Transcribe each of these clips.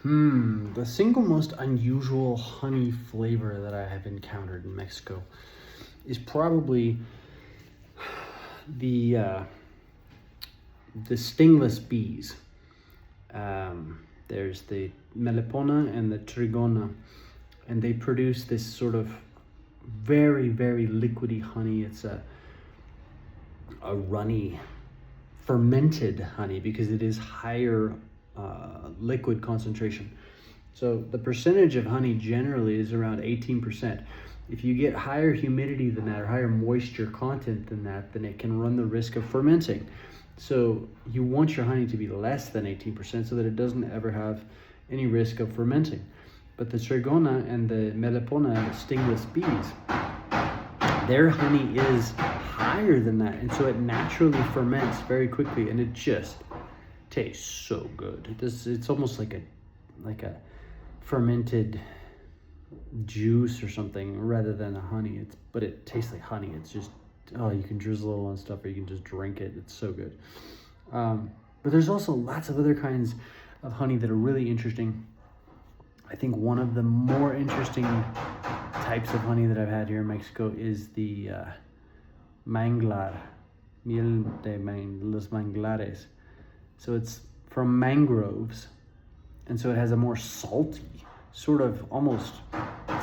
The single most unusual honey flavor that I have encountered in Mexico is probably the stingless bees. There's the melipona and the trigona, and they produce this sort of very, very liquidy honey. It's a runny, fermented honey because it is higher liquid concentration. So the percentage of honey generally is around 18%. If you get higher humidity than that or higher moisture content than that, then it can run the risk of fermenting. So you want your honey to be less than 18% so that it doesn't ever have any risk of fermenting. But the trigona and the melipona, the stingless bees, their honey is higher than that, and so it naturally ferments very quickly, and it just tastes so good. It's almost like a fermented juice or something rather than a honey. But it tastes like honey. It's just, oh, you can drizzle it on stuff or you can just drink it. It's so good. But there's also lots of other kinds of honey that are really interesting. I think one of the more interesting types of honey that I've had here in Mexico is the manglar, miel de los manglares. So it's from mangroves, and so it has a more salty, sort of almost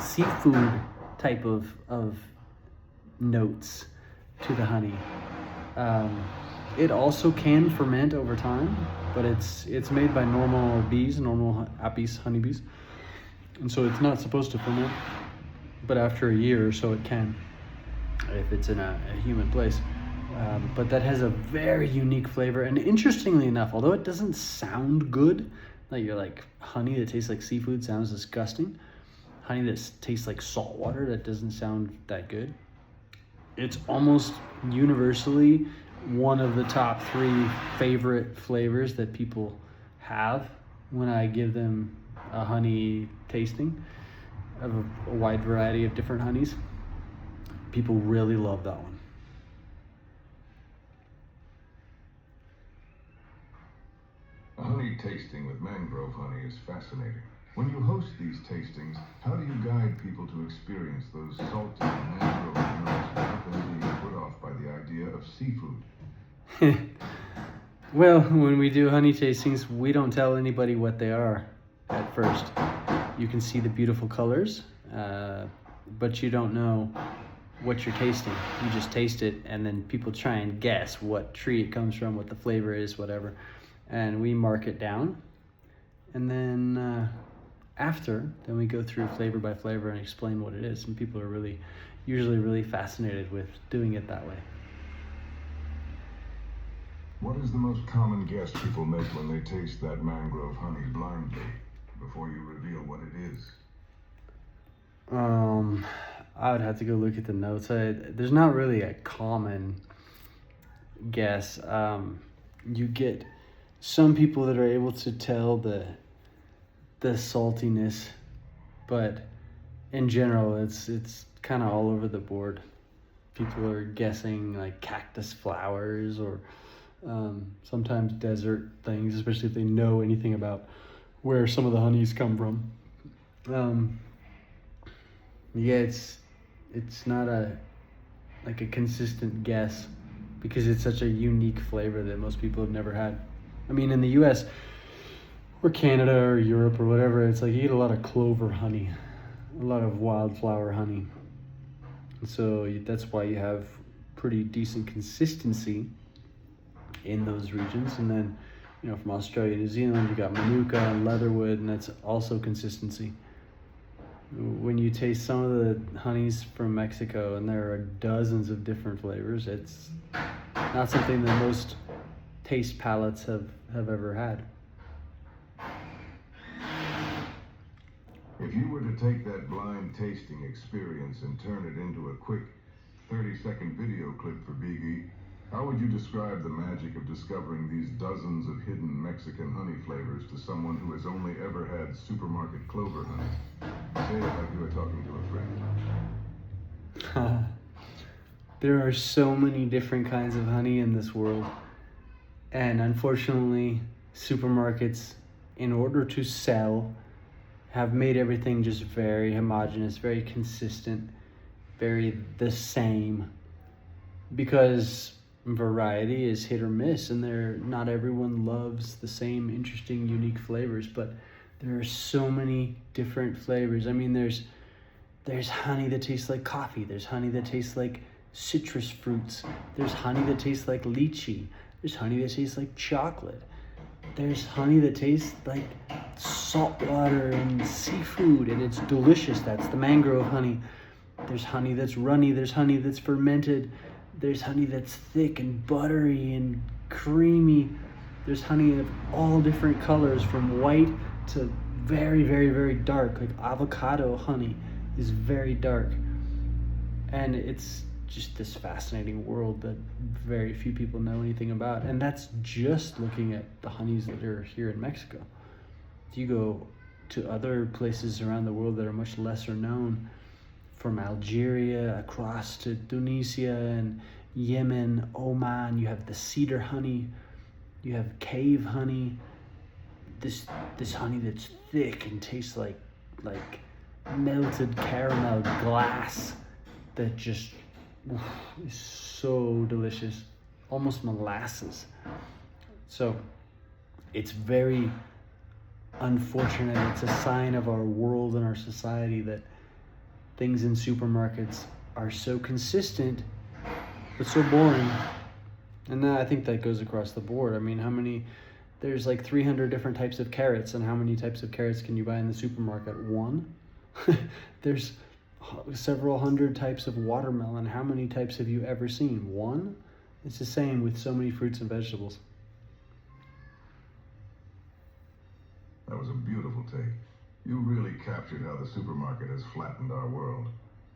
seafood type of notes to the honey. It also can ferment over time, but it's made by normal bees, normal apis honeybees, and so it's not supposed to ferment. But after a year or so, it can, if it's in a humid place. But that has a very unique flavor, and interestingly enough, although it doesn't sound good, like you're like honey that tastes like seafood sounds disgusting, honey that tastes like salt water, that doesn't sound that good. It's almost universally one of the top 3 favorite flavors that people have when I give them a honey tasting of a wide variety of different honeys. People really love that one. A honey tasting with mangrove honey is fascinating. When you host these tastings, how do you guide people to experience those salty mangrove notes without them being put off by the idea of seafood? Well, when we do honey tastings, we don't tell anybody what they are at first. You can see the beautiful colors, but you don't know what you're tasting. You just taste it, and then people try and guess what tree it comes from, what the flavor is, whatever. And we mark it down, and then then we go through flavor by flavor and explain what it is. And people are usually really fascinated with doing it that way. What is the most common guess people make when they taste that mangrove honey blindly before you reveal what it is? I would have to go look at the notes. There's not really a common guess. You get some people that are able to tell the saltiness, but in general, it's kind of all over the board. People are guessing like cactus flowers or sometimes desert things, especially if they know anything about where some of the honeys come from. It's not a consistent guess because it's such a unique flavor that most people have never had. I mean, in the US or Canada or Europe or whatever, it's like you get a lot of clover honey, a lot of wildflower honey. And so that's why you have pretty decent consistency in those regions. And then, from Australia, New Zealand, you got Manuka and Leatherwood, and that's also consistency. When you taste some of the honeys from Mexico, and there are dozens of different flavors, it's not something that most taste palates have ever had. If you were to take that blind tasting experience and turn it into a quick 30-second video clip for Biggie, how would you describe the magic of discovering these dozens of hidden Mexican honey flavors to someone who has only ever had supermarket clover honey? Say it like you were talking to a friend. There are so many different kinds of honey in this world. And unfortunately, supermarkets in order to sell, have made everything just very homogeneous, very consistent, very the same, because variety is hit or miss, and not everyone loves the same interesting, unique flavors, but there are so many different flavors. I mean, there's honey that tastes like coffee, there's honey that tastes like citrus fruits, there's honey that tastes like lychee, there's honey that tastes like chocolate, there's honey that tastes like salt water and seafood, and it's delicious. That's the mangrove honey. There's honey that's runny, there's honey that's fermented, there's honey that's thick and buttery and creamy. There's honey of all different colors, from white to very, very, very dark. Like avocado honey is very dark. And it's just this fascinating world that very few people know anything about. And that's just looking at the honeys that are here in Mexico. If you go to other places around the world that are much lesser known, from Algeria across to Tunisia and Yemen, Oman, you have the cedar honey, you have cave honey, this honey that's thick and tastes like melted caramel glass that just is so delicious, almost molasses. So it's very unfortunate. It's a sign of our world and our society that things in supermarkets are so consistent but so boring. And I think that goes across the board. I mean, there's like 300 different types of carrots, and how many types of carrots can you buy in the supermarket? One? There's several hundred types of watermelon. How many types have you ever seen? One? It's the same with so many fruits and vegetables. That was a beautiful take. You really captured how the supermarket has flattened our world.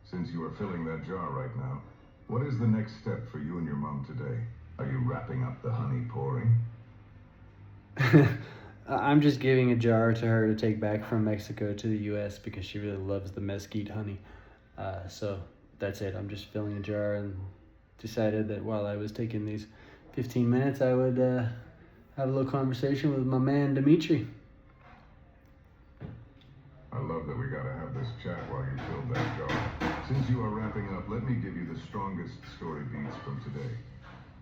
Since you are filling that jar right now, what is the next step for you and your mom today? Are you wrapping up the honey pouring? I'm just giving a jar to her to take back from Mexico to the US because she really loves the mesquite honey. So that's it. I'm just filling a jar, and decided that while I was taking these 15 minutes, I would have a little conversation with my man Dimitry. I love that we got to have this chat while you filled that jar. Since you are wrapping up, let me give you the strongest story beats from today.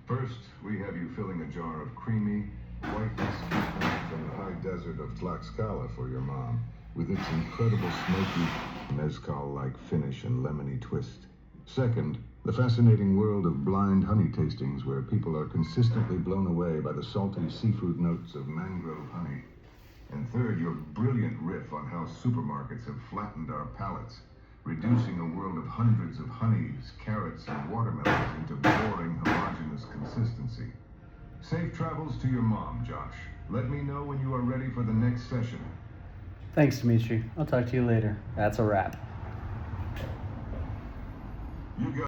First, we have you filling a jar of creamy, white mesquite honey from the high desert of Tlaxcala for your mom, with its incredible smoky, mezcal-like finish and lemony twist. Second, the fascinating world of blind honey tastings, where people are consistently blown away by the salty seafood notes of mangrove honey. And third, your brilliant riff on how supermarkets have flattened our palates, reducing a world of hundreds of honeys, carrots, and watermelons into boring, homogeneous consistency. Safe travels to your mom, Josh. Let me know when you are ready for the next session. Thanks, Dimitry. I'll talk to you later. That's a wrap.